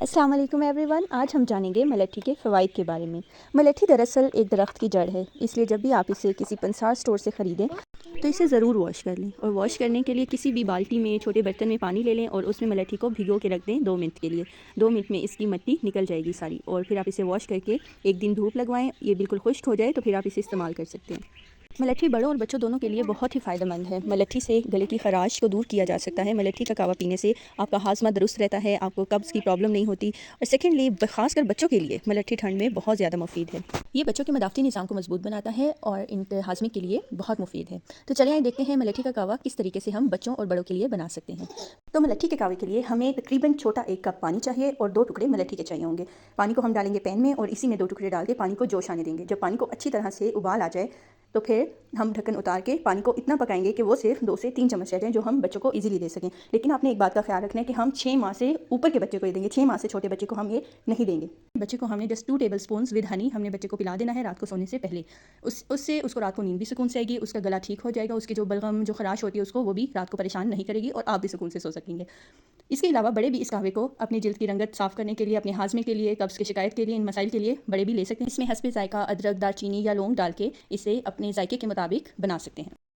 अस्सलाम वालेकुम एवरीवन। आज हम जानेंगे मलट्ठी के फ़वाइद के बारे में। मलट्ठी दरअसल एक दरख्त की जड़ है, इसलिए जब भी आप इसे किसी पंसार स्टोर से ख़रीदें तो इसे ज़रूर वॉश कर लें। और वॉश करने के लिए किसी भी बाल्टी में, छोटे बर्तन में पानी ले लें और उसमें मलट्ठी को भिगो के रख दें 2 मिनट के लिए। 2 मिनट में इसकी मट्टी निकल जाएगी सारी, और फिर आप इसे वॉश करके एक दिन धूप लगवाएं। ये बिल्कुल खुश्क हो जाए तो फिर आप इसे इस्तेमाल कर सकते हैं। मलट्ठी बड़ों और बच्चों दोनों के लिए बहुत ही फ़ायदेमंद है। मलट्ठी से गले की ख़राश को दूर किया जा सकता है। मलट्ठी का कावा पीने से आपका हाज़मा दुरुस्त रहता है, आपको कब्ज़ की प्रॉब्लम नहीं होती। और सेकेंडली, ख़ासकर बच्चों के लिए मलट्ठी ठंड में बहुत ज़्यादा मुफीद है। ये बच्चों के मदाफ़ती निज़ाम को मजबूत बनाता है और इनके हाज़मे के लिए बहुत मुफीद है। तो चलिए आइए देखते हैं मलट्ठी का कावा किस तरीके से हम बच्चों और बड़ों के लिए बना सकते हैं। तो मलट्ठी के कावे के लिए हमें तकरीबन छोटा 1 कप पानी चाहिए और 2 टुकड़े मलट्ठी के चाहिए होंगे। पानी को हम डालेंगे पैन में और इसी में 2 टुकड़े डाल के पानी को जोश आने देंगे। जब पानी को अच्छी तरह से उबाल आ जाए तो फिर हम ढक्कन उतार के पानी को इतना पकाएंगे कि वो सिर्फ 2 से 3 चम्मच रह जाएं, जो हम बच्चों को इजीली दे सकें। लेकिन आपने एक बात का ख्याल रखना है कि हम 6 माह से ऊपर के बच्चे को ही देंगे, 6 माह से छोटे बच्चे को हम ये नहीं देंगे। बच्चे को हमने just 2 table spoon with Honey हमने बच्चे को पिला देना है रात को सोने से पहले। उससे उसको रात को नींद भी सुकून से आएगी, उसका गला ठीक हो जाएगा, उसकी जो बलगम जो खराश होती है उसको वो भी रात को परेशान नहीं करेगी और आप भी सुकून से सो सकेंगे। इसके अलावा बड़े भी इस कहवे को अपनी जिल्द की रंगत साफ़ करने के लिए, अपने हाज़मे के लिए, कब्ज़ की शिकायत के लिए, इन मसाइल के लिए बड़े भी ले सकते हैं। इसमें हस्बे ज़ायक़ा अदरक, दालचीनी या लौंग डाल के इसे अपने ज़ायक़े के मुताबिक बना सकते हैं।